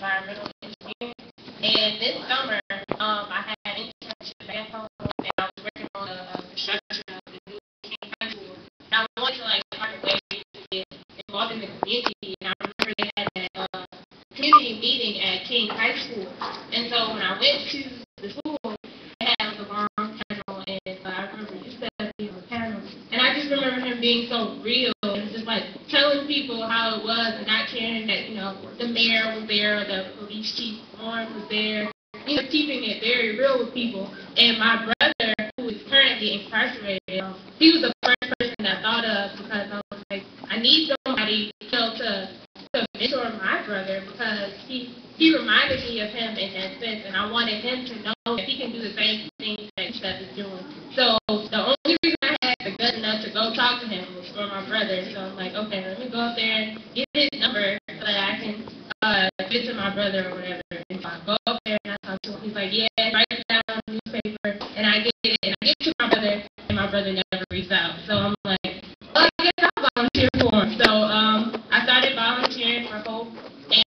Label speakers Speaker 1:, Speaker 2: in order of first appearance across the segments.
Speaker 1: environmental engineering. And this summer, I had an internship at home, and I was working on a construction of the new King High School. And I wanted to like find a way to get involved in the community. And I remember they had that community meeting at King High School. And so when I went to the school, they had like a long panel, and I remember you said being on the panel. And I just remember him being so real and just like telling people how it was and not caring that, you know, the mayor was there, the police chief Warren was there, you know, keeping it very real with people. And my brother, who is currently incarcerated, he was the first person I thought of because I was like, I need somebody, you know, to mentor my brother because he reminded me of him in that sense, and I wanted him to know that he can do the same things that Steph is doing. So the only reason I had the gut enough to go talk to him was for my brother. So I'm like, okay, let me go up there and get his number so that I can give to my brother or whatever. And so I go up there and I talk to him. He's like, yeah, write it down on the newspaper, and I get it, and I give it to my brother, and my brother never reached out. So I'm like, well, I guess I'll volunteer for him. So I started volunteering for Hope,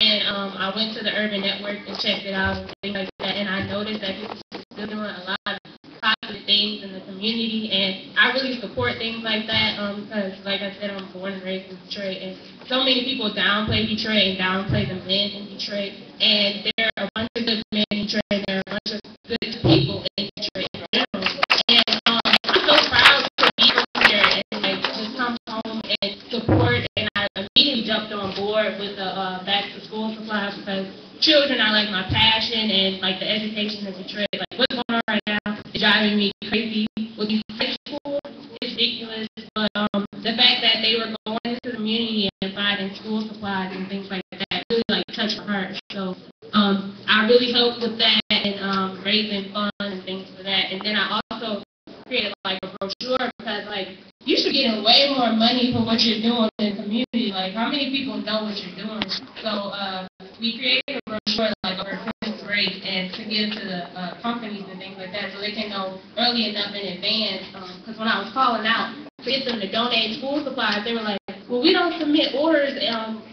Speaker 1: and I went to the Urban Network and checked it out and things like that, and I noticed that he was still doing a lot of positive things in the community, and I really support things like that because, like I said, I'm born and raised in Detroit, and so many people downplay Detroit and downplay the men in Detroit, and there are a bunch of good men in Detroit, and there are a bunch of good people in Detroit in general, and I'm so proud to be here and like just come home and support, and I immediately jumped on board with the back to school supplies because children are like my passion, and like the education in Detroit, like what's going on right now is driving me crazy with these high schools. It's ridiculous, but the fact that they were going into the community and finding school supplies and things like that really like touched my heart. So I really helped with that and raising funds and things for that. And then I also created like a brochure because like you should get way more money for what you're doing in the community. Like how many people know what you're doing? So we created a brochure like over Christmas break and to give to the companies and things like that so they can know early enough in advance. Because when I was calling out to get them to donate school supplies, they were like, well, we don't submit orders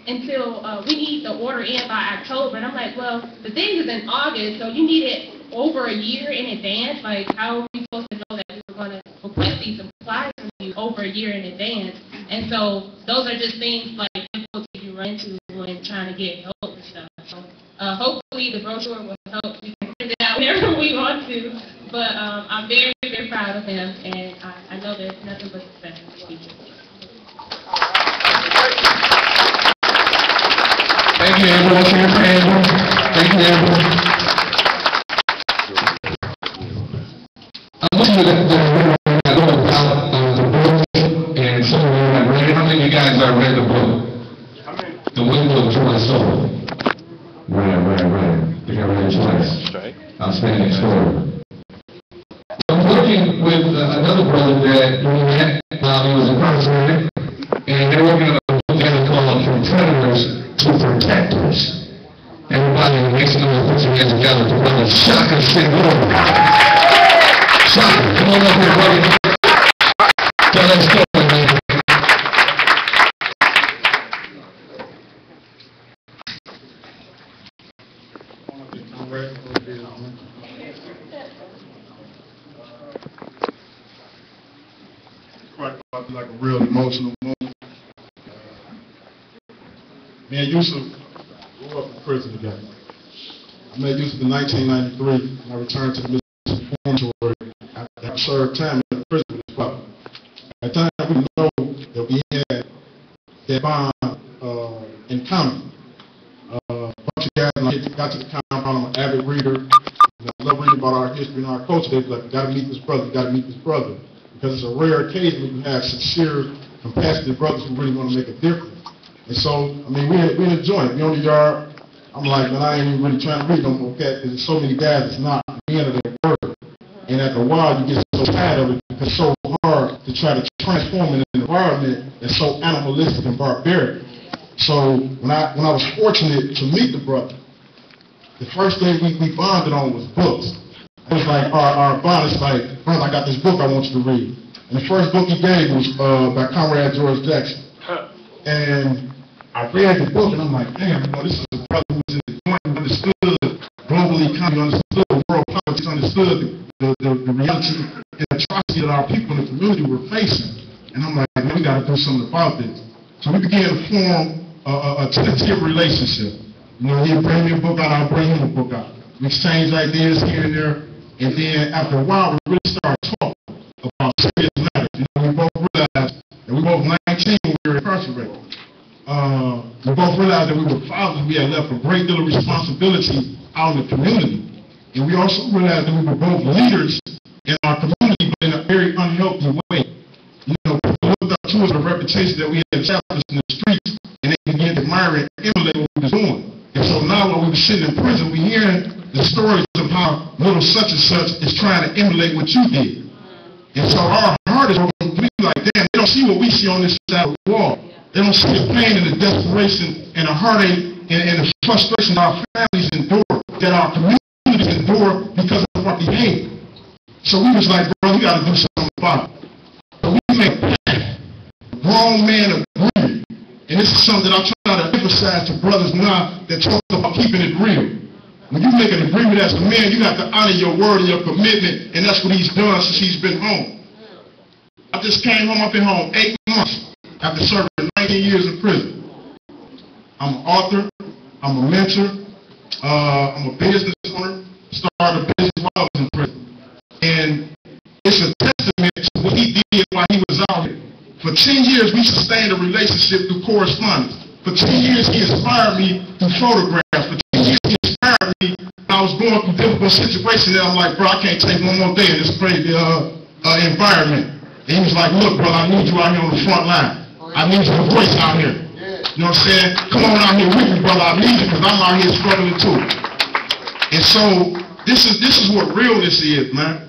Speaker 1: until we need the order in by October. And I'm like, well, the thing is in August, so you need it over a year in advance. Like, how are we supposed to know that we were going to request these supplies from you over a year in advance? And so those are just things like difficulties you run into when trying to get help and stuff. So hopefully the brochure will help. We can send it out whenever we want to. But I'm very, very proud of him, and I know there's nothing but success in the future.
Speaker 2: Thank you, Amber. Let's hear it for Amber. Thank you, Amber. I want you to go about the book and some of you have read it. How many of you guys have read the book? The Window to My Soul. Right. I think I read it twice. Outstanding story. I'm working with another brother that we met while he was incarcerated, and they're working on a book that called From Predators to Protectors. Everybody make some noise, put your hands together to brother Shaka Senghor. Shaka, come on up here, buddy. Tell that story, man.
Speaker 3: Like a real emotional moment. Me and Yusuf grew up in prison together. I met Yusuf in 1993, and I returned to the Mississippi Reformatory after I served time in the prison with his brother. At the time, we know that we had that bond in common. A bunch of guys, when I got to the compound, I'm an avid reader, and I love reading about our history and our culture. They'd be like, you got to meet this brother, you got to meet this brother. Because it's a rare occasion when you have sincere, compassionate brothers who really want to make a difference. And so, I mean, we enjoy it. We on the yard, I'm like, man, I ain't even really trying to read no more cat because there's so many guys that's not at the end of their word. And after a while, you get so tired of it because it's so hard to try to transform in an environment that's so animalistic and barbaric. So, when I was fortunate to meet the brother, the first thing we bonded on was books. It was like our bond is like, brother, I got this book I want you to read. And the first book he gave was by Comrade George Jackson. And I read the book and I'm like, damn, this is a brother who's in the joint understood the reality and atrocity that our people in the community were facing. And I'm like, man, we got to do something about this. So we began to form a tentative relationship. You know, he'd bring me a book out, I'd bring him a book out. We exchanged ideas here and there, and then after a while, we really started talking about serious matters. You know, we both realized that we both 19 when we were incarcerated. We both realized that we were fathers. We had left a great deal of responsibility out in the community. And we also realized that we were both leaders in our community, but in a very unhealthy way. You know, people looked up to us, the reputation that we had established in the streets, and they began to admire and emulate what we were doing. And so now while we were sitting in prison, we're hearing the stories of how little such and such is trying to emulate what you did. And so our heart is going to be like, damn, they don't see what we see on this side of the wall. They don't see the pain and the desperation and the heartache and the frustration our families endure, that our communities endure because of our behavior. So we was like, bro, we got to do something about it. So we made a grown man agreement. And this is something that I'm trying to emphasize to brothers now that talk about keeping it real. When you make an agreement as a man, you have to honor your word and your commitment, and that's what he's done since he's been home. I just came home, I've been home 8 months after serving 19 years in prison. I'm an author, I'm a mentor, I'm a business owner, started a business while I was in prison. And it's a testament to what he did while he was out here. For 10 years, we sustained a relationship through correspondence. For 10 years, he inspired me through photographs. For 10 years, he inspired me when I was going through difficult situations. And I'm like, bro, I can't take one more day in this crazy environment. And he was like, look, brother, I need you out here on the front line. I need your voice out here. You know what I'm saying? Come on out here with me, brother. I need you because I'm out here struggling too. And so this is what realness is, man.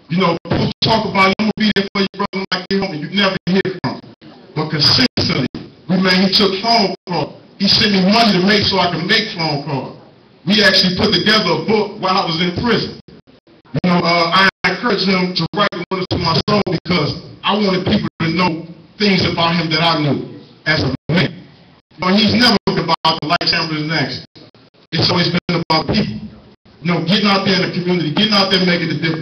Speaker 3: You know, people talk about, I'm going to be there for you, brother, when I get home, and you never hear from him. But consistently, he took phone calls. He sent me money to make so I can make phone calls. We actually put together a book while I was in prison. You know, I encouraged him to write one to my soul because I wanted people to know things about him that I knew as a man. But he's never been about the lights, cameras, and action. It's always been about people. You know, getting out there in the community, getting out there making a difference.